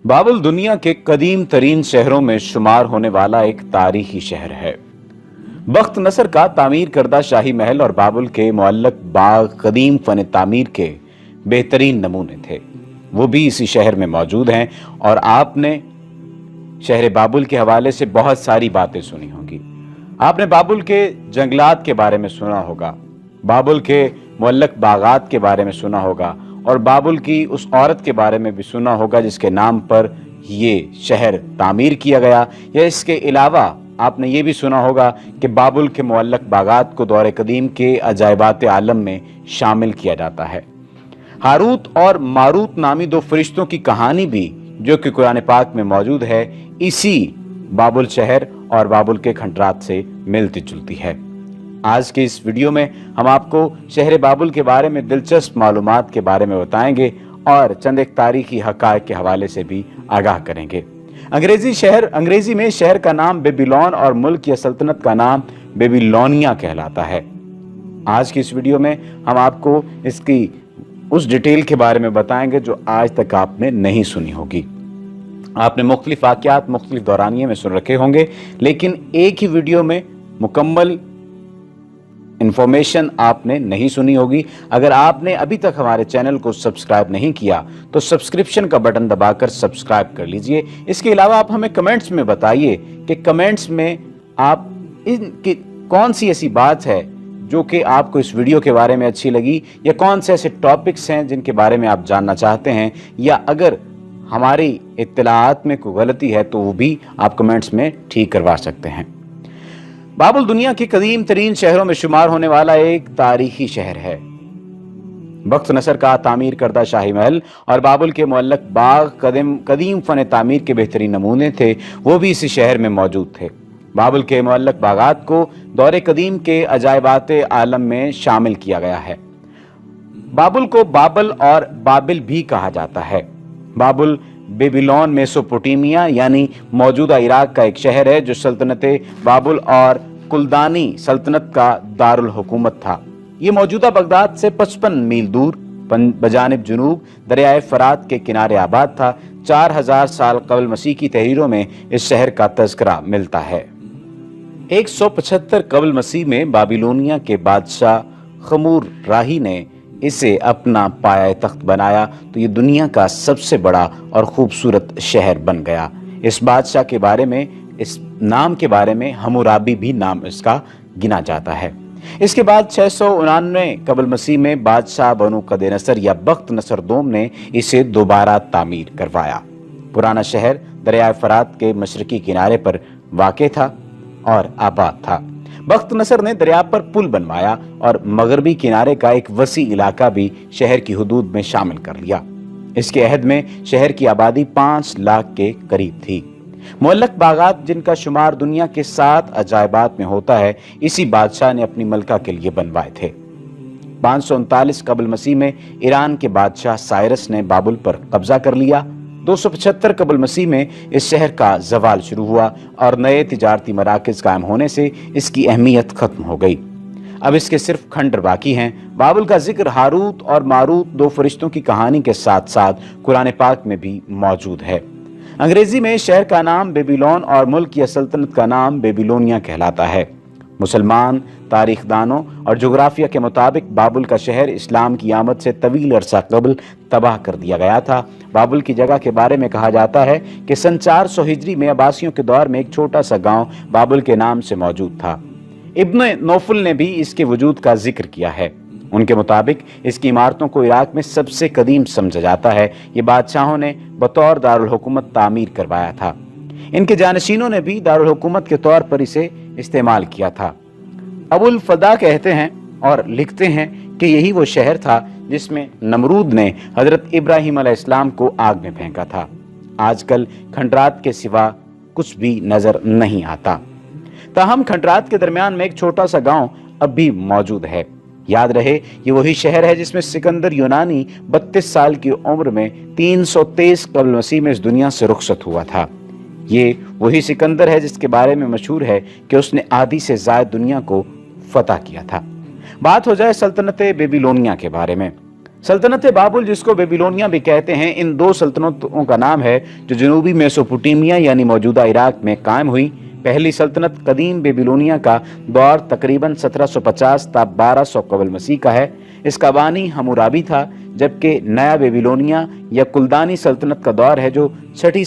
बाबुल दुनिया के कदीम तरीन शहरों में शुमार होने वाला एक तारीखी शहर है। बख्त नसर का तामीर करदा शाही महल और बाबुल के मुअल्लक बाग कदीम फन तामीर के बेहतरीन नमूने थे, वो भी इसी शहर में मौजूद हैं। और आपने शहर बाबुल के हवाले से बहुत सारी बातें सुनी होंगी। आपने बाबुल के जंगलात के बारे में सुना होगा, बाबुल के मुअल्लक बागात के बारे में सुना होगा और बाबुल की उस औरत के बारे में भी सुना होगा जिसके नाम पर ये शहर तामीर किया गया। या इसके अलावा आपने ये भी सुना होगा कि बाबुल के मुअल्लक बागात को दौर कदीम के अजायबात आलम में शामिल किया जाता है। हारूत और मारूत नामी दो फरिश्तों की कहानी भी जो कि कुरान पाक में मौजूद है, इसी बाबुल शहर और बाबुल के खंडरात से मिलती जुलती है। आज के इस वीडियो में हम आपको शहर बाबुल के बारे में दिलचस्प मालूमात के बारे में बताएंगे और चंद एक तारीखी हकायक के हवाले से भी आगाह करेंगे। अंग्रेजी में शहर का नाम बेबीलोन और मुल्क या सल्तनत का नाम बेबीलोनिया कहलाता है। आज की इस वीडियो में हम आपको इसकी उस डिटेल के बारे में बताएंगे जो आज तक आपने नहीं सुनी होगी। आपने मुख्तलिफ वाक़यात मुख्तलिफ दौरानिये में सुन रखे होंगे, लेकिन एक ही वीडियो में मुकम्मल इंफॉर्मेशन आपने नहीं सुनी होगी। अगर आपने अभी तक हमारे चैनल को सब्सक्राइब नहीं किया तो सब्सक्रिप्शन का बटन दबाकर सब्सक्राइब कर लीजिए। इसके अलावा आप हमें कमेंट्स में बताइए कि कमेंट्स में आप इनकी कौन सी ऐसी बात है जो कि आपको इस वीडियो के बारे में अच्छी लगी, या कौन से ऐसे टॉपिक्स हैं जिनके बारे में आप जानना चाहते हैं, या अगर हमारी इत्तलाआत में कोई गलती है तो वो भी आप कमेंट्स में ठीक करवा सकते हैं। बाबुल दुनिया के कदीम तरीन शहरों में शुमार होने वाला एक तारीखी शहर है। बख्त नसर का तामीर करदा शाही महल और बाबुल के मुअल्लक बाग कदीम फन तामीर के बेहतरीन नमूने थे, वो भी इसी शहर में मौजूद थे। बाबुल के मुअल्लक बागात को दौरे कदीम के अजायबात आलम में शामिल किया गया है। बाबुल को बाबल और बाबिल भी कहा जाता है। बाबुल बेबीलोन मेसोपोटामिया यानी मौजूदा इराक का एक शहर है जो सल्तनत बाबुल और कुलदानी सल्तनत का दारुल हुकूमत था। ये मौजूदा बगदाद से 55 मील दूर बजानिब जुनूब दरियाए फरात के किनारे आबाद था। 4000 साल कबल मसीह की तहरीरों में इस शहर का तज़किरा मिलता है। 175 कबल मसीह में बाबिलोनिया के बादशाह खमूर राही ने इसे अपना पाया तख्त बनाया तो ये दुनिया का सबसे बड़ा और खूबसूरत शहर बन गया। इस बादशाह के बारे में, इस नाम के बारे में हमूराबी भी नाम इसका गिना जाता है। इसके बाद 699 कबल मसीह में बादशाह बनु कदे नसर या बख्त नसर दोम ने इसे दोबारा तामीर करवाया। पुराना शहर दरियाए फरात के मशरकी किनारे पर वाक़े था और आबाद था। बख्त नसर ने दरिया पर पुल बनवाया और मगरबी किनारे का एक वसी इलाका भी शहर की हुदूद में शामिल कर लिया। इसके अहद में शहर की आबादी 5 लाख के करीब थी। मुअल्लक बागात जिनका शुमार दुनिया के 7 अजायबात में होता है, इसी बादशाह ने अपनी मलका के लिए बनवाए थे। 539 कबल मसीह में ईरान के बादशाह साइरस ने बाबुल पर कब्जा कर लिया। 275 कबल मसीह में इस शहर का जवाल शुरू हुआ और नए तिजारती मराकज़ कायम होने से इसकी अहमियत खत्म हो गई। अब इसके सिर्फ खंडर बाकी हैं। बाबुल का जिक्र हारूत और मारूत दो फरिश्तों की कहानी के साथ साथ कुरान पाक में भी मौजूद है। अंग्रेजी में शहर का नाम बेबीलोन और मुल्क या सल्तनत का नाम बेबीलोनिया कहलाता है। मुसलमान तारीखदानों और जोग्राफिया के मुताबिक बाबुल का शहर इस्लाम की आमद से तवील अरसा कबल तबाह कर दिया गया था। बाबुल की जगह के बारे में कहा जाता है कि सन 400 हिजरी में अब्बासियों के दौर में एक छोटा सा गांव बाबुल के नाम से मौजूद था। इब्न नौफल ने भी इसके वजूद का जिक्र किया है। उनके मुताबिक इसकी इमारतों को इराक में सबसे कदीम समझा जाता है। ये बादशाहों ने बतौर दारुल हुकूमत तामीर करवाया था। इनके जानशीनों ने भी दारुल हुकूमत के तौर पर इसे इस्तेमाल किया था। अबुल फदा कहते हैं और लिखते हैं कि यही वो शहर था जिसमें नमरूद ने हजरत इब्राहिम अलैहिस्सलाम को आग में फेंका था। आजकल खंडरात के सिवा कुछ भी नजर नहीं आता। ताहम खंडरात के दरमियान में एक छोटा सा गांव अब भी मौजूद है। याद रहे ये वही शहर है जिसमें सिकंदर यूनानी 32 साल की उम्र में 323 कबल मसीह में इस दुनिया से रुखसत हुआ था। ये वही सिकंदर है जिसके बारे में मशहूर है कि उसने आधी से ज़ायद दुनिया को फतह किया था। बात हो जाए सल्तनत बेबीलोनिया के बारे में। सल्तनत बाबुल, जिसको बेबीलोनिया भी कहते हैं, इन दो सल्तनतों का नाम है जो जनूबी मेसोपोटामिया यानी मौजूदा इराक में कायम हुई। पहली सल्तनत कदीम बेबीलोनिया का दौर तकरीबन 1750 ता 1200 कबल मसीह का है। इसका बानी हम्मुराबी था, जबकि नया बेबीलोनिया या कुल्दानी सल्तनत का दौर है जो 6वीं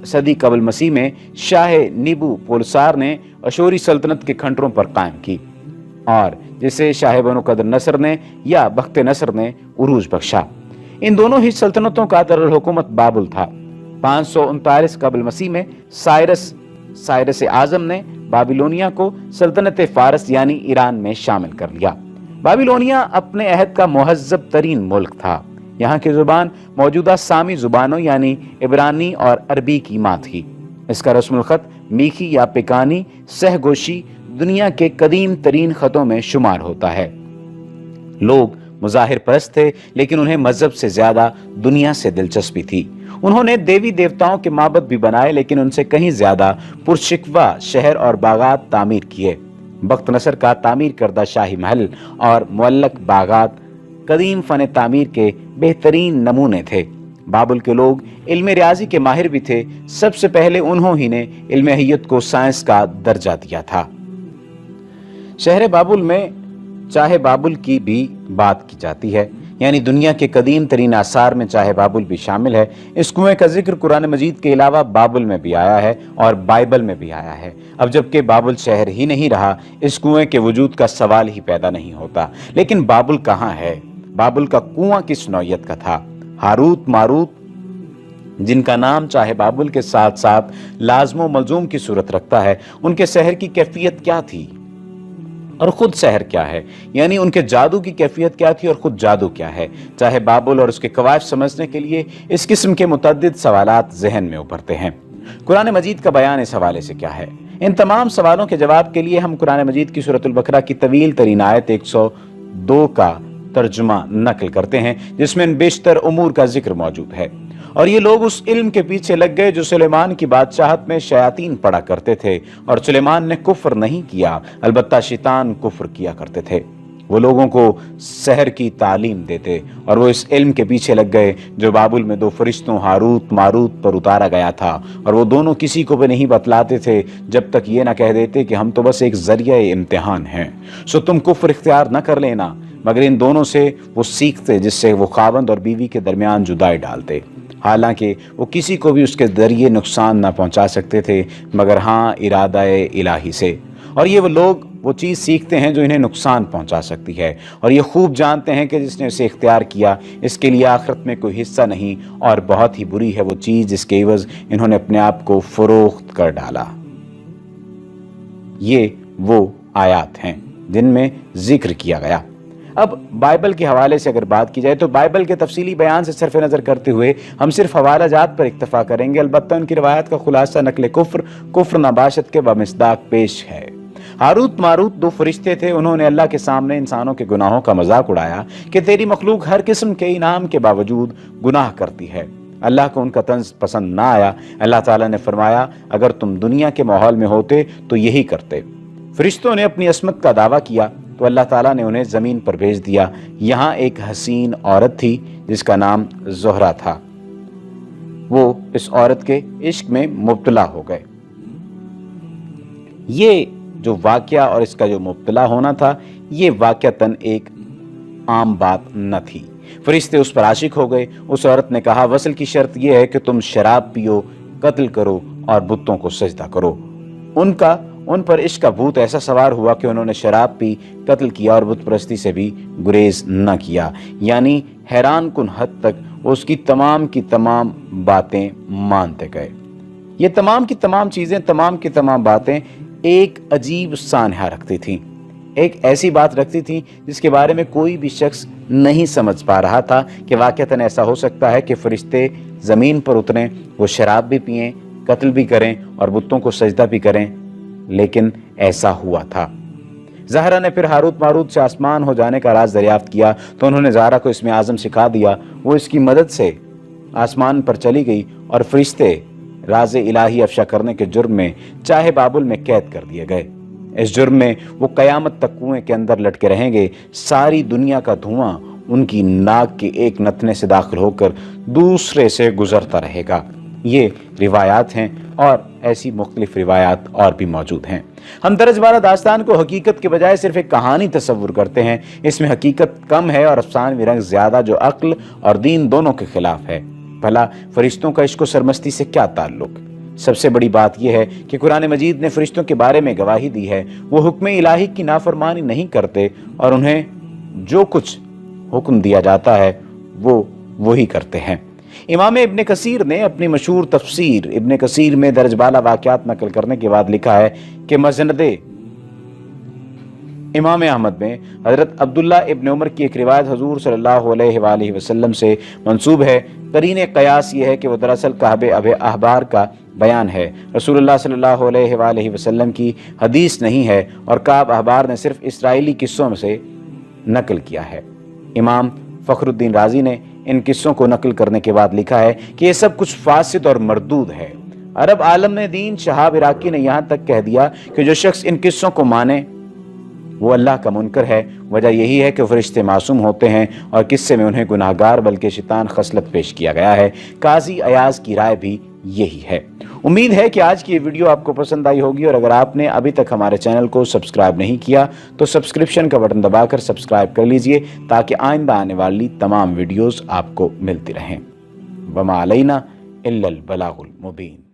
सदी कबल मसीह में शाह नीबू पोलसार ने अशूरी सल्तनत के खंडरों पर कायम की और जिसे शाह बनु कदर नसर ने या बख्त नसर ने उरूज बख्शा। इन दोनों ही सल्तनतों का दरुल हुकूमत बाबुल था। 539 कबल मसीह में साइरस आजम ने बाबिलोनिया को सल्तनत फारस यानी ईरान में शामिल कर लिया। बाबिलोनिया अपने अहद का मुहज्जब तरीन मुल्क था। यहाँ की जुबान मौजूदा सामी जुबानों यानी इब्रानी और अरबी की माँ थी। इसका रस्मुल खत मीखी या पिकानी सहगोशी दुनिया के कदीम तरीन खतों में शुमार होता है। लोग मुजाहिर परस्त थे, लेकिन उन्हें मजहब से ज्यादा दुनिया से दिलचस्पी थी। उन्होंने देवी देवताओं के माबद भी बनाए, लेकिन उनसे कहीं ज्यादा पुरशिकवा शहर और बागात तामीर किए। बख्त नसर का तामीर करदा शाही महल और मुअल्लक बागात कदीम फन तामीर के बेहतरीन नमूने थे। बाबुल के लोग इल्म रियाजी के माहिर भी थे। सबसे पहले उन्होंने ने इल्म हियत को साइंस का दर्जा दिया था। शहर बाबुल में चाहे बाबुल की भी बात की जाती है, यानी दुनिया के कदीम तरीन आसार में चाहे बाबुल भी शामिल है। इस कुएं का जिक्र कुरान मजीद के अलावा बाबुल में भी आया है और बाइबल में भी आया है। अब जबकि बाबुल शहर ही नहीं रहा, इस कुएं के वजूद का सवाल ही पैदा नहीं होता। लेकिन बाबुल कहाँ है? बाबुल का कुआं किस नौयत का था? हारूत मारूत, जिनका नाम चाहे बाबुल के साथ साथ लाजमो मलजूम की सूरत रखता है, उनके शहर की कैफियत क्या थी और खुद शहर क्या है? यानी उनके जादू की कैफियत क्या थी और खुद जादू क्या है? चाहे बाबुल और उसके कवायद समझने के लिए इस किस्म के मुतअद्दिद सवालात जहन में उभरते हैं। कुरान मजीद का बयान इस हवाले से क्या है? इन तमाम सवालों के जवाब के लिए हम कुरान मजीद की सूरतुल बकरा की तवील तरीन आयत 102 का तर्जुमा नकल करते हैं, जिसमें बेशतर उमूर का जिक्र मौजूद है। और ये लोग उस इल्म के पीछे लग गए जो सुलेमान की बादशाहत में शयातीन पढ़ा करते थे, और सुलेमान ने कुफ्र नहीं किया, अलबत्ता शैतान कुफ्र किया करते थे। वो लोगों को सहर की तालीम देते और वो इस इल्म के पीछे लग गए जो बाबुल में दो फरिश्तों हारूत मारूत पर उतारा गया था, और वो दोनों किसी को भी नहीं बतलाते थे जब तक ये ना कह देते कि हम तो बस एक जरिया इम्तिहान हैं, सो तुम कुफ्र इख्तियार न कर लेना। मगर इन दोनों से वो सीखते जिससे वो खावंद और बीवी के दरमियान जुदाई डालते। हालांकि वो किसी को भी उसके जरिए नुकसान ना पहुंचा सकते थे, मगर हाँ इरादा इलाही से। और ये वो लोग वो चीज़ सीखते हैं जो इन्हें नुकसान पहुंचा सकती है, और ये खूब जानते हैं कि जिसने उसे इख्तियार किया इसके लिए आखिरत में कोई हिस्सा नहीं, और बहुत ही बुरी है वो चीज़ जिसके एवज इन्होंने अपने आप को फरोख्त कर डाला। ये वो आयात हैं जिनमें जिक्र किया गया। अब बाइबल के हवाले से अगर बात की जाए तो बाइबल के तफसीली बयान से सिर्फ नज़र करते हुए हम सिर्फ हवाला जात पर इक्तफा करेंगे। अलबत्ता उनकी रवायत का खुलासा नकल कुफ्र नबाशत के बमिसदाक पेश है। हारूत मारूत दो फरिश्ते थे। उन्होंने अल्लाह के सामने इंसानों के गुनाहों का मजाक उड़ाया कि तेरी मखलूक हर किस्म के इनाम के बावजूद गुनाह करती है। अल्लाह को उनका तंज पसंद ना आया। अल्लाह ताला ने फरमाया, अगर तुम दुनिया के माहौल में होते तो यही करते। फरिश्तों ने अपनी असमत का दावा किया तो अल्लाह ताला ने उन्हें ज़मीन पर भेज दिया। यहाँ एक हसीन औरत थी जिसका नाम ज़ोहरा था। वो इस औरत के इश्क में मुब्तला हो गए। ये जो वाक़या और इसका जो मुब्तला होना था, ये वाक़तन एक आम बात न थी। फरिश्ते उस पर आशिक हो गए। उस औरत ने कहा, वसल की शर्त यह है कि तुम शराब पियो, कत्ल करो और बुतों को सजदा करो। उन पर इश्क का भूत ऐसा सवार हुआ कि उन्होंने शराब पी, कत्ल किया और बुत परस्ती से भी गुरेज न किया। यानी हैरान कुन हद तक उसकी तमाम की तमाम बातें मानते गए। ये तमाम की तमाम चीज़ें, तमाम की तमाम बातें एक अजीब सानहा रखती थीं। एक ऐसी बात रखती थी जिसके बारे में कोई भी शख्स नहीं समझ पा रहा था कि वाक़तन ऐसा हो सकता है कि फरिश्ते ज़मीन पर उतरें, वो शराब भी पिएं, कत्ल भी करें और बुतों को सजदा भी करें। लेकिन ऐसा हुआ था। ज़हरा ने फिर हारूत मारूत से आसमान हो जाने का राज दरियाफ्त किया तो उन्होंने ज़हरा को इसमें आज़म सिखा दिया। वो इसकी मदद से आसमान पर चली गई और फरिश्ते राज इलाही अफशा करने के जुर्म में चाहे बाबुल में कैद कर दिए गए। इस जुर्म में वो क़यामत तक कुएं के अंदर लटके रहेंगे। सारी दुनिया का धुआं ان کی ناک کے ایک نتنے سے داخل ہو کر دوسرے سے گزرتا رہے گا۔ یہ روایات ہیں اور ایسی مختلف روایات اور بھی موجود ہیں۔ ہم درج بالا داستان کو حقیقت کے بجائے صرف ایک کہانی تصور کرتے ہیں۔ اس میں حقیقت کم ہے اور افسانوی رنگ زیادہ، جو عقل اور دین دونوں کے خلاف ہے۔ بھلا فرشتوں کا عشق و سرمستی سے کیا تعلق؟ سب سے بڑی بات یہ ہے کہ قرآن مجید نے فرشتوں کے بارے میں گواہی دی ہے، وہ حکم الہی کی نافرمانی نہیں کرتے اور انہیں جو کچھ حکم دیا جاتا ہے وہ وہی کرتے ہیں۔ امام ابن کثیر نے اپنی مشہور تفسیر ابن کثیر میں درج بالا واقعات نقل کرنے کے بعد لکھا ہے کہ مسند امام احمد میں حضرت عبداللہ ابن عمر کی ایک روایت حضور صلی اللہ علیہ وآلہ وسلم سے منسوب ہے۔ قرین قیاس یہ ہے کہ وہ دراصل کعب احبار کا بیان ہے، رسول اللہ صلی اللہ علیہ وآلہ وسلم کی حدیث نہیں ہے، اور کعب احبار نے صرف اسرائیلی قصوں سے نقل کیا ہے۔ امام فخر الدین رازی نے ان قصوں کو نقل کرنے کے بعد لکھا ہے کہ یہ سب کچھ فاسد اور مردود ہے۔ عرب عالم دین شہاب عراقی نے یہاں تک کہہ دیا کہ جو شخص ان قصوں کو مانے وہ اللہ کا منکر ہے۔ وجہ یہی ہے کہ فرشتے معصوم ہوتے ہیں اور قصے میں انہیں گناہگار بلکہ شیطان خصلت پیش کیا گیا ہے۔ قاضی ایاز کی رائے بھی یہی ہے۔ امید ہے کہ آج کی یہ ویڈیو آپ کو پسند آئی ہوگی، اور اگر آپ نے ابھی تک ہمارے چینل کو سبسکرائب نہیں کیا تو سبسکرپشن کا بٹن دبا کر سبسکرائب کر لیجئے تاکہ آئندہ آنے والی تمام ویڈیوز آپ کو ملتی رہیں۔ وما علینا الا البلاغ المبین۔